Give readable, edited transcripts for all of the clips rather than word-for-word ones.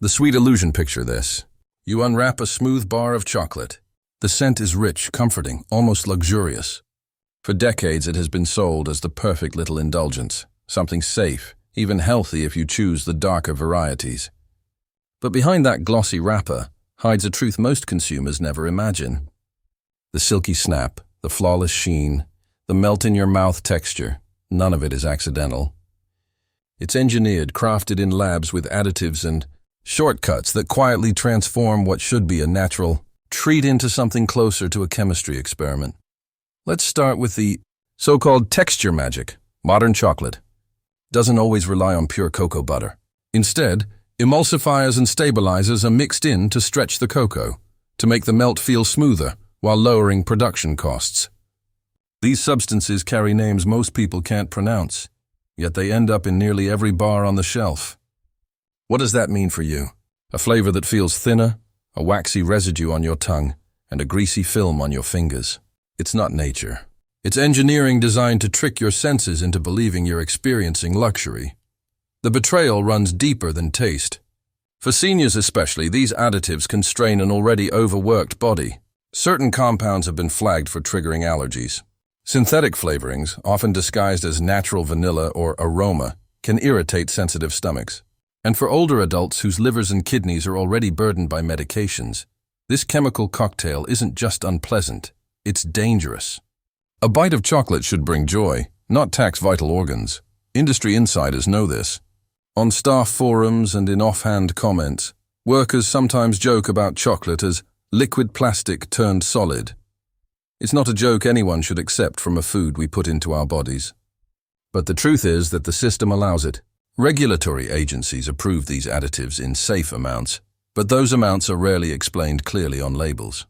The sweet illusion. Picture this. You unwrap a smooth bar of chocolate. The scent is rich, comforting, almost luxurious. For decades it has been sold as the perfect little indulgence, something safe, even healthy if you choose the darker varieties. But behind that glossy wrapper hides a truth most consumers never imagine. The silky snap, the flawless sheen, the melt-in-your-mouth texture, none of it is accidental. It's engineered, crafted in labs with additives and shortcuts that quietly transform what should be a natural treat into something closer to a chemistry experiment. Let's start with the so-called texture magic. Modern chocolate doesn't always rely on pure cocoa butter. Instead, emulsifiers and stabilizers are mixed in to stretch the cocoa, to make the melt feel smoother while lowering production costs. These substances carry names most people can't pronounce, yet they end up in nearly every bar on the shelf. What does that mean for you? A flavor that feels thinner, a waxy residue on your tongue, and a greasy film on your fingers. It's not nature. It's engineering designed to trick your senses into believing you're experiencing luxury. The betrayal runs deeper than taste. For seniors especially, these additives can strain an already overworked body. Certain compounds have been flagged for triggering allergies. Synthetic flavorings, often disguised as natural vanilla or aroma, can irritate sensitive stomachs. And for older adults whose livers and kidneys are already burdened by medications, this chemical cocktail isn't just unpleasant, it's dangerous. A bite of chocolate should bring joy, not tax vital organs. Industry insiders know this. On staff forums and in offhand comments, workers sometimes joke about chocolate as liquid plastic turned solid. It's not a joke anyone should accept from a food we put into our bodies. But the truth is that the system allows it. Regulatory agencies approve these additives in safe amounts, but those amounts are rarely explained clearly on labels.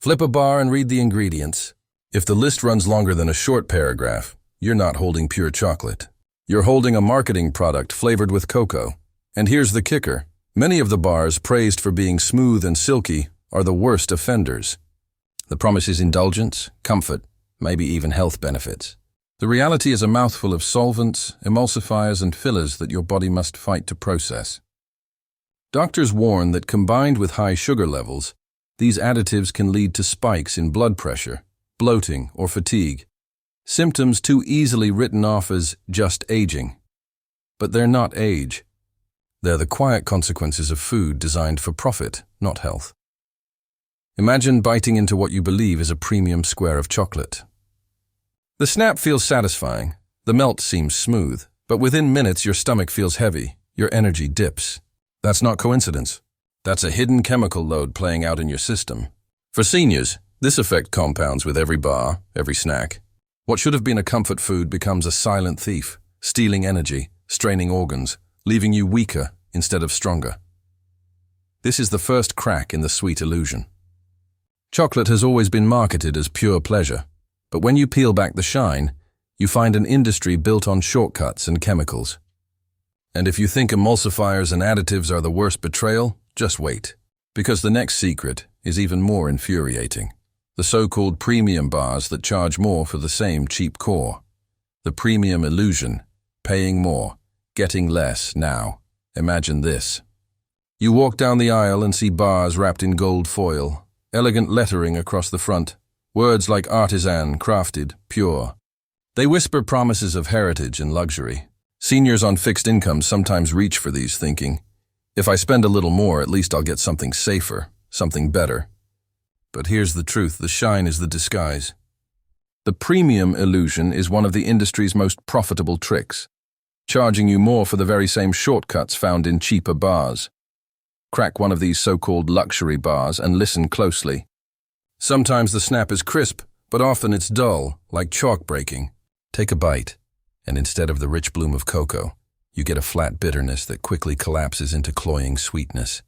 Flip a bar and read the ingredients. If the list runs longer than a short paragraph, you're not holding pure chocolate. You're holding a marketing product flavored with cocoa. And here's the kicker. Many of the bars praised for being smooth and silky are the worst offenders. The promise is indulgence, comfort, maybe even health benefits. The reality is a mouthful of solvents, emulsifiers, and fillers that your body must fight to process. Doctors warn that combined with high sugar levels, these additives can lead to spikes in blood pressure, bloating, or fatigue, symptoms too easily written off as just aging. But they're not age. They're the quiet consequences of food designed for profit, not health. Imagine biting into what you believe is a premium square of chocolate. The snap feels satisfying, the melt seems smooth, but within minutes your stomach feels heavy, your energy dips. That's not coincidence. That's a hidden chemical load playing out in your system. For seniors, this effect compounds with every bar, every snack. What should have been a comfort food becomes a silent thief, stealing energy, straining organs, leaving you weaker instead of stronger. This is the first crack in the sweet illusion. Chocolate has always been marketed as pure pleasure, but when you peel back the shine, you find an industry built on shortcuts and chemicals. And if you think emulsifiers and additives are the worst betrayal, just wait, because the next secret is even more infuriating. The so-called premium bars that charge more for the same cheap core. The premium illusion, paying more, getting less now. Imagine this. You walk down the aisle and see bars wrapped in gold foil, elegant lettering across the front, words like artisan, crafted, pure. They whisper promises of heritage and luxury. Seniors on fixed incomes sometimes reach for these thinking, if I spend a little more, at least I'll get something safer, something better. But here's the truth, the shine is the disguise. The premium illusion is one of the industry's most profitable tricks, charging you more for the very same shortcuts found in cheaper bars. Crack one of these so-called luxury bars and listen closely. Sometimes the snap is crisp, but often it's dull, like chalk breaking. Take a bite, and instead of the rich bloom of cocoa, you get a flat bitterness that quickly collapses into cloying sweetness.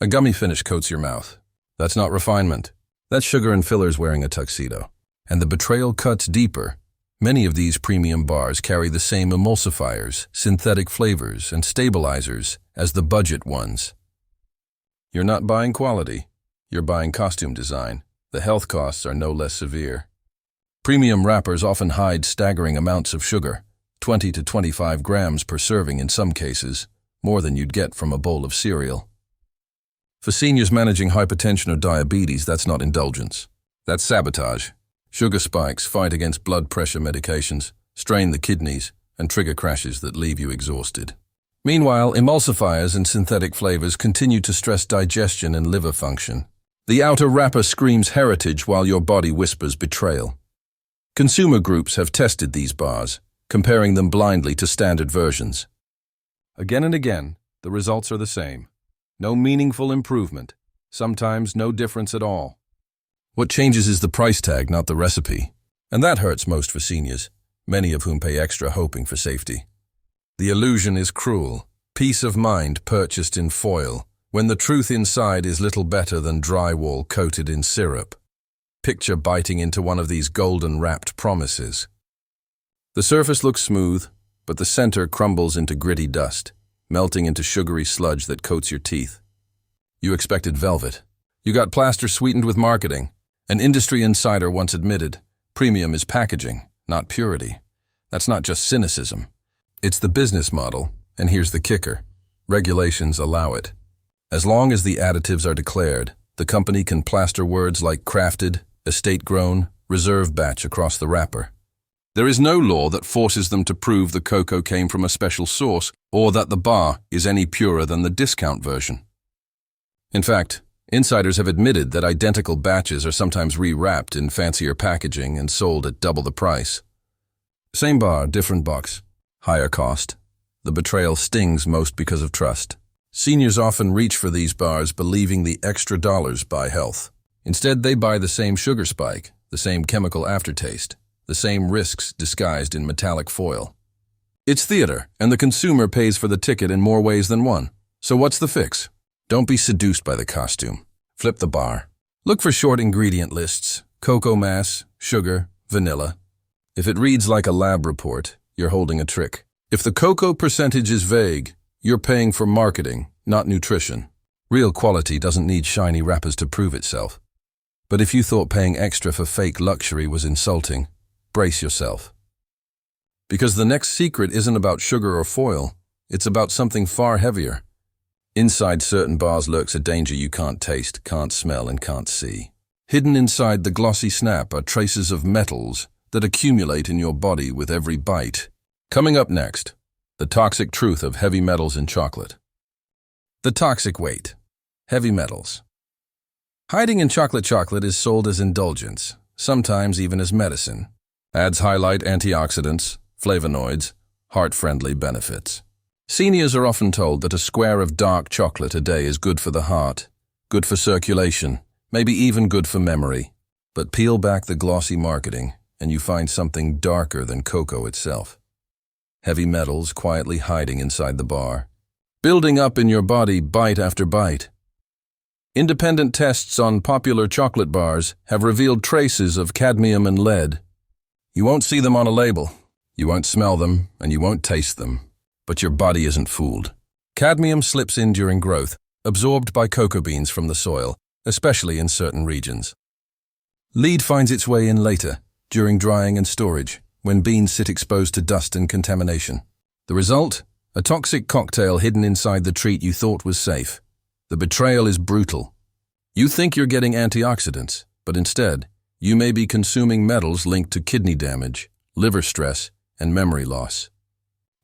A gummy finish coats your mouth. That's not refinement. That's sugar and fillers wearing a tuxedo. And the betrayal cuts deeper. Many of these premium bars carry the same emulsifiers, synthetic flavors, and stabilizers as the budget ones. You're not buying quality. You're buying costume design. The health costs are no less severe. Premium wrappers often hide staggering amounts of sugar, 20 to 25 grams per serving in some cases, more than you'd get from a bowl of cereal. For seniors managing hypertension or diabetes, that's not indulgence. That's sabotage. Sugar spikes fight against blood pressure medications, strain the kidneys, and trigger crashes that leave you exhausted. Meanwhile, emulsifiers and synthetic flavors continue to stress digestion and liver function. The outer wrapper screams heritage while your body whispers betrayal. Consumer groups have tested these bars, comparing them blindly to standard versions. Again and again, the results are the same. No meaningful improvement, sometimes no difference at all. What changes is the price tag, not the recipe. And that hurts most for seniors, many of whom pay extra hoping for safety. The illusion is cruel, peace of mind purchased in foil, when the truth inside is little better than drywall coated in syrup. Picture biting into one of these golden-wrapped promises. The surface looks smooth, but the center crumbles into gritty dust, melting into sugary sludge that coats your teeth. You expected velvet. You got plaster sweetened with marketing. An industry insider once admitted, premium is packaging, not purity. That's not just cynicism. It's the business model, and here's the kicker. Regulations allow it. As long as the additives are declared, the company can plaster words like crafted, estate-grown, reserve batch across the wrapper. There is no law that forces them to prove the cocoa came from a special source or that the bar is any purer than the discount version. In fact, insiders have admitted that identical batches are sometimes re-wrapped in fancier packaging and sold at double the price. Same bar, different box. Higher cost. The betrayal stings most because of trust. Seniors often reach for these bars believing the extra dollars buy health. Instead, they buy the same sugar spike, the same chemical aftertaste, the same risks disguised in metallic foil. It's theater, and the consumer pays for the ticket in more ways than one. So what's the fix? Don't be seduced by the costume. Flip the bar. Look for short ingredient lists: cocoa mass, sugar, vanilla. If it reads like a lab report, you're holding a trick. If the cocoa percentage is vague, you're paying for marketing, not nutrition. Real quality doesn't need shiny wrappers to prove itself. But if you thought paying extra for fake luxury was insulting, brace yourself. Because the next secret isn't about sugar or foil, it's about something far heavier. Inside certain bars lurks a danger you can't taste, can't smell, and can't see. Hidden inside the glossy snap are traces of metals that accumulate in your body with every bite. Coming up next, the toxic truth of heavy metals in chocolate. The toxic weight. Heavy metals. Hiding in chocolate is sold as indulgence, sometimes even as medicine. Ads highlight antioxidants, flavonoids, heart-friendly benefits. Seniors are often told that a square of dark chocolate a day is good for the heart, good for circulation, maybe even good for memory. But peel back the glossy marketing, and you find something darker than cocoa itself. Heavy metals quietly hiding inside the bar, building up in your body bite after bite. Independent tests on popular chocolate bars have revealed traces of cadmium and lead. You won't see them on a label, you won't smell them, and you won't taste them. But your body isn't fooled. Cadmium slips in during growth, absorbed by cocoa beans from the soil, especially in certain regions. Lead finds its way in later, during drying and storage, when beans sit exposed to dust and contamination. The result? A toxic cocktail hidden inside the treat you thought was safe. The betrayal is brutal. You think you're getting antioxidants, but instead, you may be consuming metals linked to kidney damage, liver stress, and memory loss.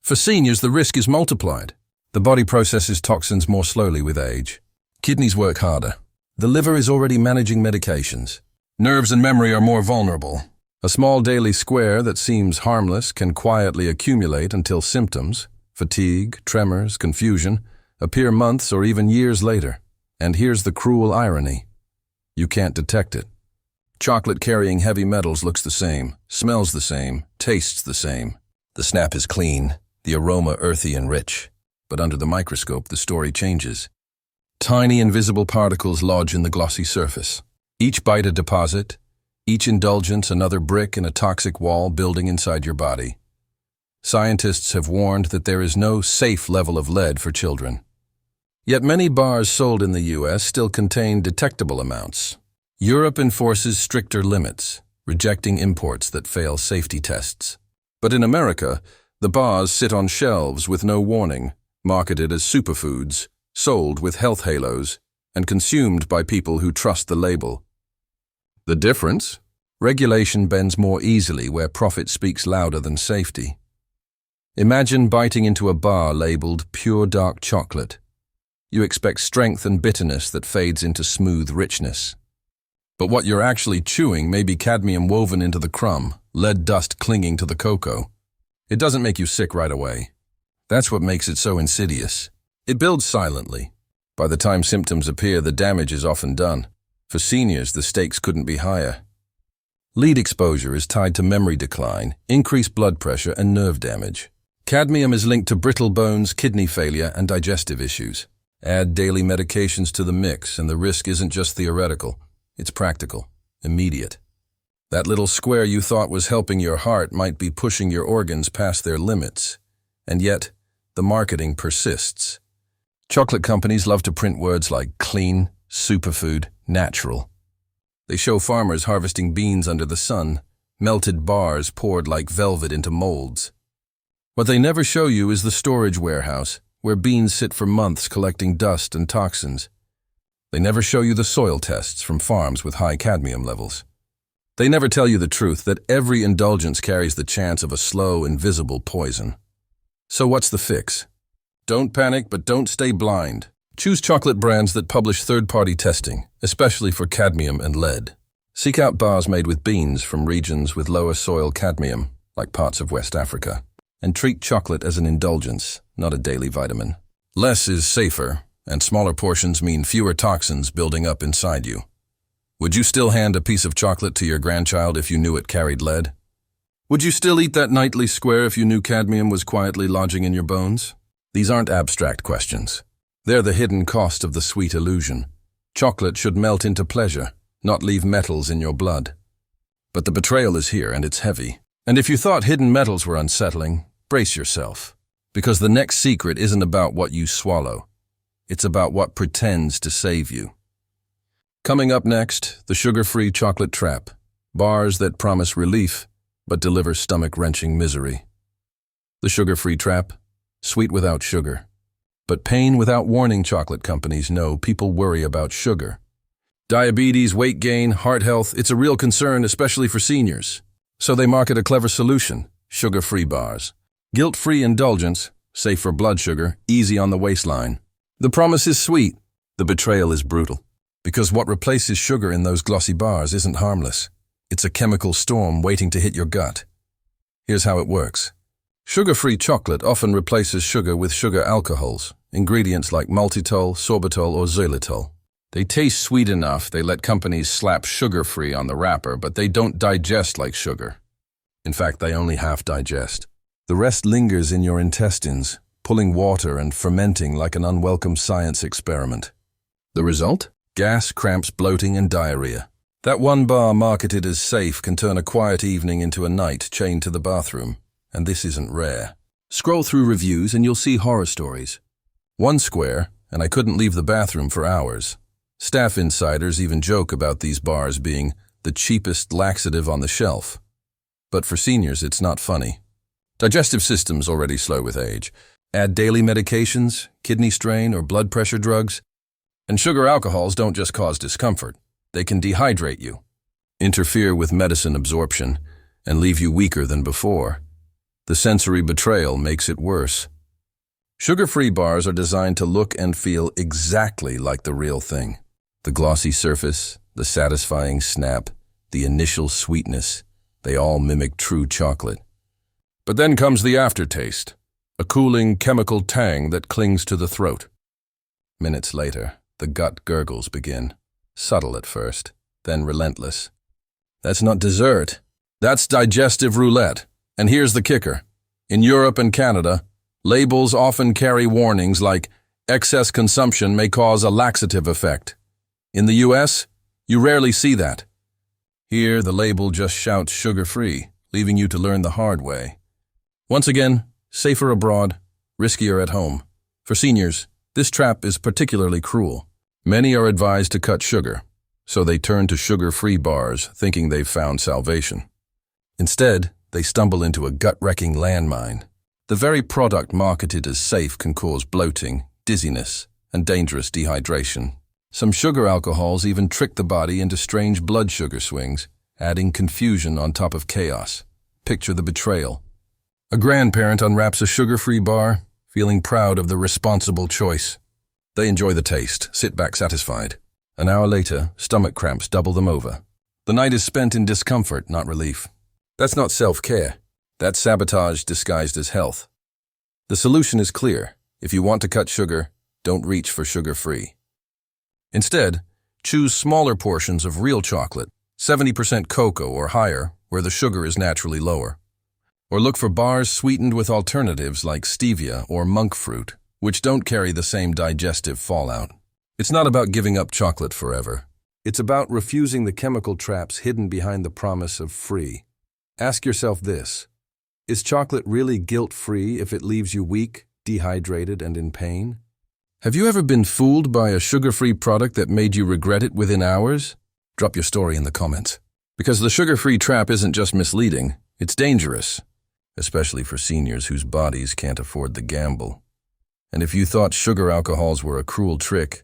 For seniors, the risk is multiplied. The body processes toxins more slowly with age. Kidneys work harder. The liver is already managing medications. Nerves and memory are more vulnerable. A small daily square that seems harmless can quietly accumulate until symptoms, fatigue, tremors, confusion, appear months or even years later. And here's the cruel irony. You can't detect it. Chocolate carrying heavy metals looks the same, smells the same, tastes the same. The snap is clean, the aroma earthy and rich. But under the microscope, the story changes. Tiny invisible particles lodge in the glossy surface. Each bite a deposit, each indulgence another brick in a toxic wall building inside your body. Scientists have warned that there is no safe level of lead for children. Yet many bars sold in the U.S. still contain detectable amounts. Europe enforces stricter limits, rejecting imports that fail safety tests. But in America, the bars sit on shelves with no warning, marketed as superfoods, sold with health halos, and consumed by people who trust the label. The difference? Regulation bends more easily where profit speaks louder than safety. Imagine biting into a bar labeled pure dark chocolate. You expect strength and bitterness that fades into smooth richness. But what you're actually chewing may be cadmium woven into the crumb, lead dust clinging to the cocoa. It doesn't make you sick right away. That's what makes it so insidious. It builds silently. By the time symptoms appear, the damage is often done. For seniors, the stakes couldn't be higher. Lead exposure is tied to memory decline, increased blood pressure, and nerve damage. Cadmium is linked to brittle bones, kidney failure, and digestive issues. Add daily medications to the mix, and the risk isn't just theoretical. It's practical, immediate. That little square you thought was helping your heart might be pushing your organs past their limits. And yet, the marketing persists. Chocolate companies love to print words like clean, superfood, natural. They show farmers harvesting beans under the sun, melted bars poured like velvet into molds. What they never show you is the storage warehouse, where beans sit for months collecting dust and toxins. They never show you the soil tests from farms with high cadmium levels. They never tell you the truth that every indulgence carries the chance of a slow, invisible poison. So what's the fix? Don't panic, but don't stay blind. Choose chocolate brands that publish third-party testing, especially for cadmium and lead. Seek out bars made with beans from regions with lower soil cadmium, like parts of West Africa. And treat chocolate as an indulgence, not a daily vitamin. Less is safer, and smaller portions mean fewer toxins building up inside you. Would you still hand a piece of chocolate to your grandchild if you knew it carried lead? Would you still eat that nightly square if you knew cadmium was quietly lodging in your bones? These aren't abstract questions. They're the hidden cost of the sweet illusion. Chocolate should melt into pleasure, not leave metals in your blood. But the betrayal is here, and it's heavy. And if you thought hidden metals were unsettling, brace yourself. Because the next secret isn't about what you swallow. It's about what pretends to save you. Coming up next, the sugar-free chocolate trap. Bars that promise relief, but deliver stomach-wrenching misery. The sugar-free trap, sweet without sugar. But pain without warning, chocolate companies know people worry about sugar. Diabetes, weight gain, heart health, it's a real concern, especially for seniors. So they market a clever solution, sugar-free bars. Guilt-free indulgence, safe for blood sugar, easy on the waistline. The promise is sweet, the betrayal is brutal. Because what replaces sugar in those glossy bars isn't harmless. It's a chemical storm waiting to hit your gut. Here's how it works. Sugar-free chocolate often replaces sugar with sugar alcohols, ingredients like maltitol, sorbitol, or xylitol. They taste sweet enough they let companies slap sugar-free on the wrapper, but they don't digest like sugar. In fact, they only half digest. The rest lingers in your intestines, pulling water and fermenting like an unwelcome science experiment. The result? Gas, cramps, bloating, and diarrhea. That one bar marketed as safe can turn a quiet evening into a night chained to the bathroom. And this isn't rare. Scroll through reviews and you'll see horror stories. One square, and I couldn't leave the bathroom for hours. Staff insiders even joke about these bars being the cheapest laxative on the shelf. But for seniors, it's not funny. Digestive systems already slow with age. Add daily medications, kidney strain, or blood pressure drugs. And sugar alcohols don't just cause discomfort. They can dehydrate you, interfere with medicine absorption, and leave you weaker than before. The sensory betrayal makes it worse. Sugar-free bars are designed to look and feel exactly like the real thing. The glossy surface, the satisfying snap, the initial sweetness, they all mimic true chocolate. But then comes the aftertaste, a cooling chemical tang that clings to the throat. Minutes later, the gut gurgles begin, subtle at first, then relentless. That's not dessert. That's digestive roulette. And here's the kicker. In Europe and Canada, labels often carry warnings like excess consumption may cause a laxative effect. In the US, you rarely see that. Here, the label just shouts sugar-free, leaving you to learn the hard way. Once again, safer abroad, riskier at home. For seniors, this trap is particularly cruel. Many are advised to cut sugar, so they turn to sugar-free bars thinking they've found salvation. Instead, they stumble into a gut-wrecking landmine. The very product marketed as safe can cause bloating, dizziness, and dangerous dehydration. Some sugar alcohols even trick the body into strange blood sugar swings, adding confusion on top of chaos. Picture the betrayal. A grandparent unwraps a sugar-free bar, feeling proud of the responsible choice. They enjoy the taste, sit back satisfied. An hour later, stomach cramps double them over. The night is spent in discomfort, not relief. That's not self-care. That's sabotage disguised as health. The solution is clear. If you want to cut sugar, don't reach for sugar-free. Instead, choose smaller portions of real chocolate, 70% cocoa or higher, where the sugar is naturally lower. Or look for bars sweetened with alternatives like stevia or monk fruit, which don't carry the same digestive fallout. It's not about giving up chocolate forever. It's about refusing the chemical traps hidden behind the promise of free. Ask yourself this: is chocolate really guilt-free if it leaves you weak, dehydrated, and in pain? Have you ever been fooled by a sugar-free product that made you regret it within hours? Drop your story in the comments. Because the sugar-free trap isn't just misleading, it's dangerous, especially for seniors whose bodies can't afford the gamble. And if you thought sugar alcohols were a cruel trick,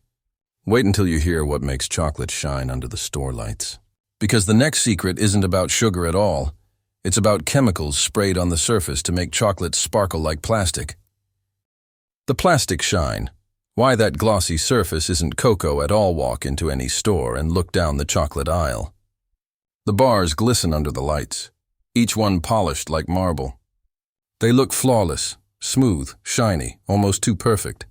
wait until you hear what makes chocolate shine under the store lights. Because the next secret isn't about sugar at all. It's about chemicals sprayed on the surface to make chocolate sparkle like plastic. The plastic shine. Why that glossy surface isn't cocoa at all. Walk into any store and look down the chocolate aisle. The bars glisten under the lights, each one polished like marble. They look flawless, smooth, shiny, almost too perfect.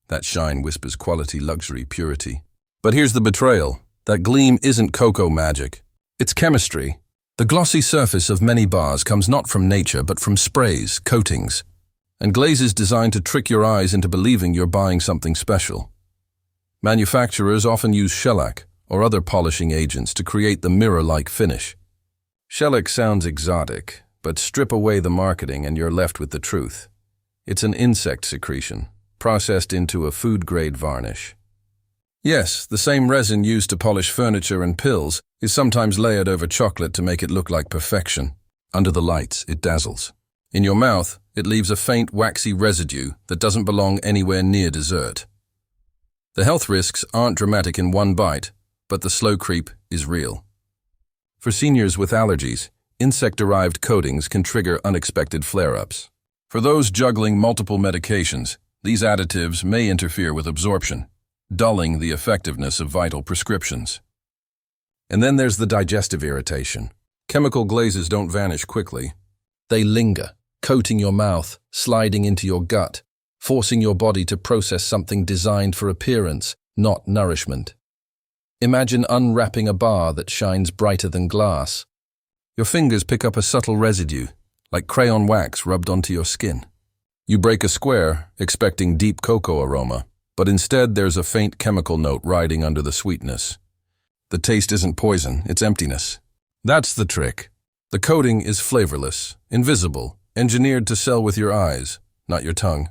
That shine whispers quality, luxury, purity. But here's the betrayal. That gleam isn't cocoa magic. It's chemistry. The glossy surface of many bars comes not from nature but from sprays, coatings, and glazes designed to trick your eyes into believing you're buying something special. Manufacturers often use shellac or other polishing agents to create the mirror-like finish. Shellac sounds exotic, but strip away the marketing and you're left with the truth. It's an insect secretion, processed into a food-grade varnish. Yes, the same resin used to polish furniture and pills is sometimes layered over chocolate to make it look like perfection. Under the lights, it dazzles. In your mouth, it leaves a faint, waxy residue that doesn't belong anywhere near dessert. The health risks aren't dramatic in one bite, but the slow creep is real. For seniors with allergies, insect-derived coatings can trigger unexpected flare-ups. For those juggling multiple medications, these additives may interfere with absorption, dulling the effectiveness of vital prescriptions. And then there's the digestive irritation. Chemical glazes don't vanish quickly. They linger, coating your mouth, sliding into your gut, forcing your body to process something designed for appearance, not nourishment. Imagine unwrapping a bar that shines brighter than glass. Your fingers pick up a subtle residue, like crayon wax rubbed onto your skin. You break a square, expecting deep cocoa aroma, but instead there's a faint chemical note riding under the sweetness. The taste isn't poison, it's emptiness. That's the trick. The coating is flavorless, invisible, engineered to sell with your eyes, not your tongue.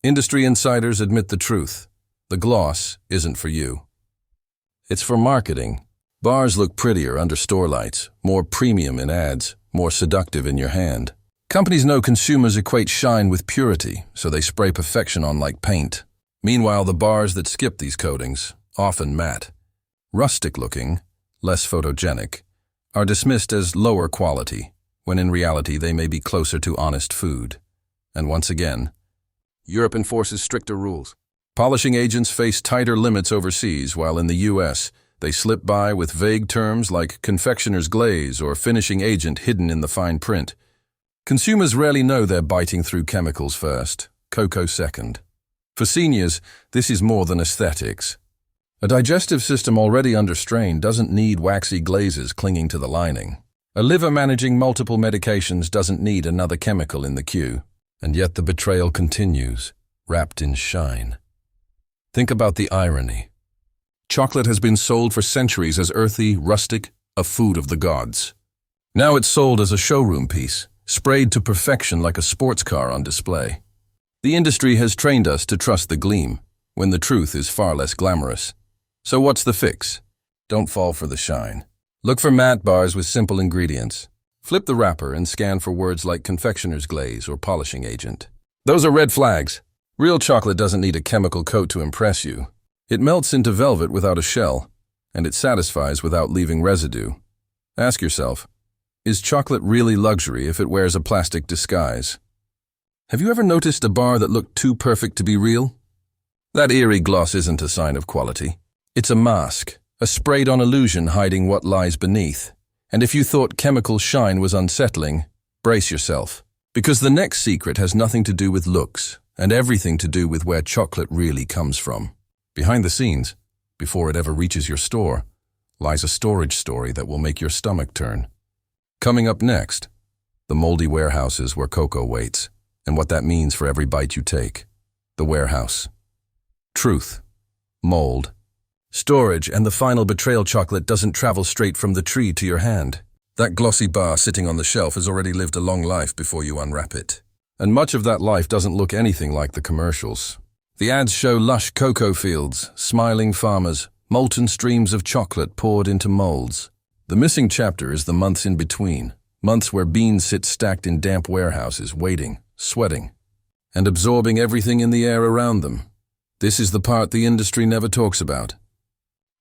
Industry insiders admit the truth. The gloss isn't for you. It's for marketing. Bars look prettier under store lights, more premium in ads, more seductive in your hand. Companies know consumers equate shine with purity, so they spray perfection on like paint. Meanwhile, the bars that skip these coatings, often matte, rustic-looking, less photogenic, are dismissed as lower quality, when in reality they may be closer to honest food. And once again, Europe enforces stricter rules. Polishing agents face tighter limits overseas, while in the US, they slip by with vague terms like confectioner's glaze or finishing agent hidden in the fine print. Consumers rarely know they're biting through chemicals first, cocoa second. For seniors, this is more than aesthetics. A digestive system already under strain doesn't need waxy glazes clinging to the lining. A liver managing multiple medications doesn't need another chemical in the queue. And yet the betrayal continues, wrapped in shine. Think about the irony. Chocolate has been sold for centuries as earthy, rustic, a food of the gods. Now it's sold as a showroom piece, sprayed to perfection like a sports car on display. The industry has trained us to trust the gleam, when the truth is far less glamorous. So what's the fix? Don't fall for the shine. Look for matte bars with simple ingredients. Flip the wrapper and scan for words like confectioner's glaze or polishing agent. Those are red flags. Real chocolate doesn't need a chemical coat to impress you. It melts into velvet without a shell, and it satisfies without leaving residue. Ask yourself, is chocolate really luxury if it wears a plastic disguise? Have you ever noticed a bar that looked too perfect to be real? That eerie gloss isn't a sign of quality. It's a mask, a sprayed-on illusion hiding what lies beneath. And if you thought chemical shine was unsettling, brace yourself. Because the next secret has nothing to do with looks, and everything to do with where chocolate really comes from. Behind the scenes, before it ever reaches your store, lies a storage story that will make your stomach turn. Coming up next, the moldy warehouses where cocoa waits, and what that means for every bite you take. The warehouse. Truth. Mold. Storage, and the final betrayal. Chocolate doesn't travel straight from the tree to your hand. That glossy bar sitting on the shelf has already lived a long life before you unwrap it. And much of that life doesn't look anything like the commercials. The ads show lush cocoa fields, smiling farmers, molten streams of chocolate poured into molds. The missing chapter is the months in between, months where beans sit stacked in damp warehouses, waiting, sweating, and absorbing everything in the air around them. This is the part the industry never talks about.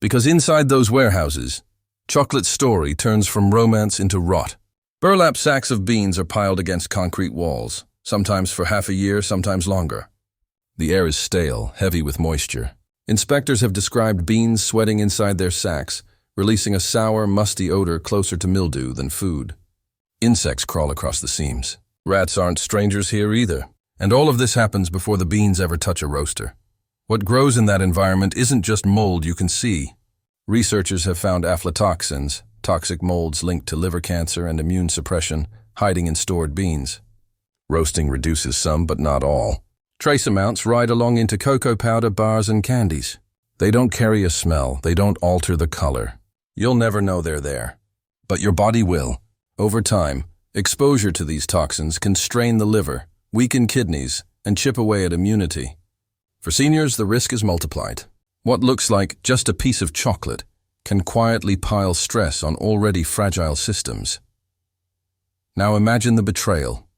Because inside those warehouses, chocolate's story turns from romance into rot. Burlap sacks of beans are piled against concrete walls, sometimes for half a year, sometimes longer. The air is stale, heavy with moisture. Inspectors have described beans sweating inside their sacks, releasing a sour, musty odor closer to mildew than food. Insects crawl across the seams. Rats aren't strangers here either. And all of this happens before the beans ever touch a roaster. What grows in that environment isn't just mold you can see. Researchers have found aflatoxins, toxic molds linked to liver cancer and immune suppression, hiding in stored beans. Roasting reduces some, but not all. Trace amounts ride along into cocoa powder, bars, and candies. They don't carry a smell, they don't alter the color. You'll never know they're there. But your body will. Over time, exposure to these toxins can strain the liver, weaken kidneys, and chip away at immunity. For seniors, the risk is multiplied. What looks like just a piece of chocolate can quietly pile stress on already fragile systems. Now imagine the betrayal.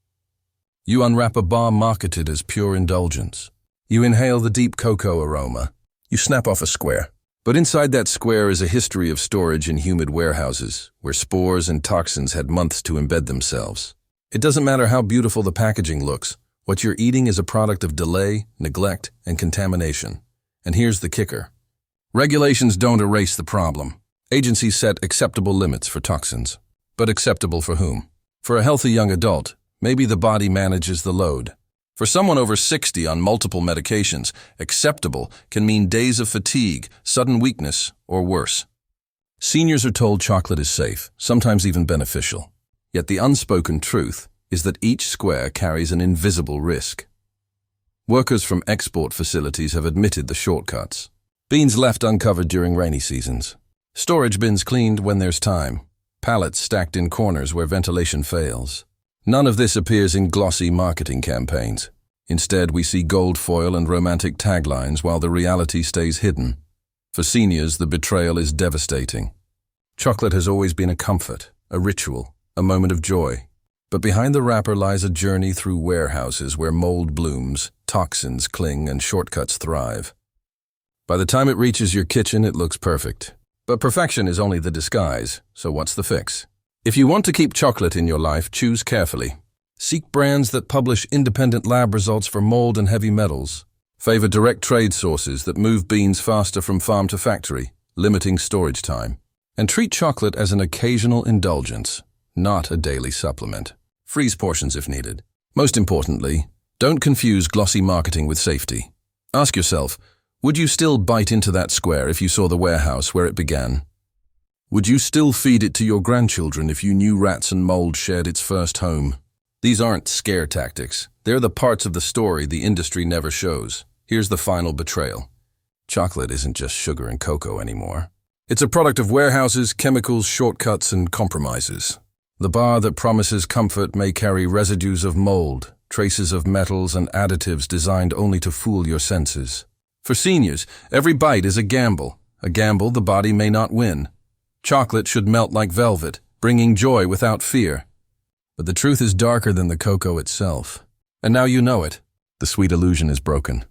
You unwrap a bar marketed as pure indulgence. You inhale the deep cocoa aroma. You snap off a square. But inside that square is a history of storage in humid warehouses, where spores and toxins had months to embed themselves. It doesn't matter how beautiful the packaging looks. What you're eating is a product of delay, neglect, and contamination. And here's the kicker. Regulations don't erase the problem. Agencies set acceptable limits for toxins. But acceptable for whom? For a healthy young adult, maybe the body manages the load. For someone over 60 on multiple medications, acceptable can mean days of fatigue, sudden weakness, or worse. Seniors are told chocolate is safe, sometimes even beneficial. Yet the unspoken truth is that each square carries an invisible risk. Workers from export facilities have admitted the shortcuts. Beans left uncovered during rainy seasons. Storage bins cleaned when there's time. Pallets stacked in corners where ventilation fails. None of this appears in glossy marketing campaigns. Instead, we see gold foil and romantic taglines while the reality stays hidden. For seniors, the betrayal is devastating. Chocolate has always been a comfort, a ritual, a moment of joy. But behind the wrapper lies a journey through warehouses where mold blooms, toxins cling, and shortcuts thrive. By the time it reaches your kitchen, it looks perfect. But perfection is only the disguise, so what's the fix? If you want to keep chocolate in your life, choose carefully. Seek brands that publish independent lab results for mold and heavy metals. Favor direct trade sources that move beans faster from farm to factory, limiting storage time. And treat chocolate as an occasional indulgence, not a daily supplement. Freeze portions if needed. Most importantly, don't confuse glossy marketing with safety. Ask yourself, would you still bite into that square if you saw the warehouse where it began? Would you still feed it to your grandchildren if you knew rats and mold shared its first home? These aren't scare tactics. They're the parts of the story the industry never shows. Here's the final betrayal. Chocolate isn't just sugar and cocoa anymore. It's a product of warehouses, chemicals, shortcuts, and compromises. The bar that promises comfort may carry residues of mold, traces of metals, and additives designed only to fool your senses. For seniors, every bite is a gamble the body may not win. Chocolate should melt like velvet, bringing joy without fear, But the truth is darker than the cocoa itself. And now you know it. The sweet illusion is broken.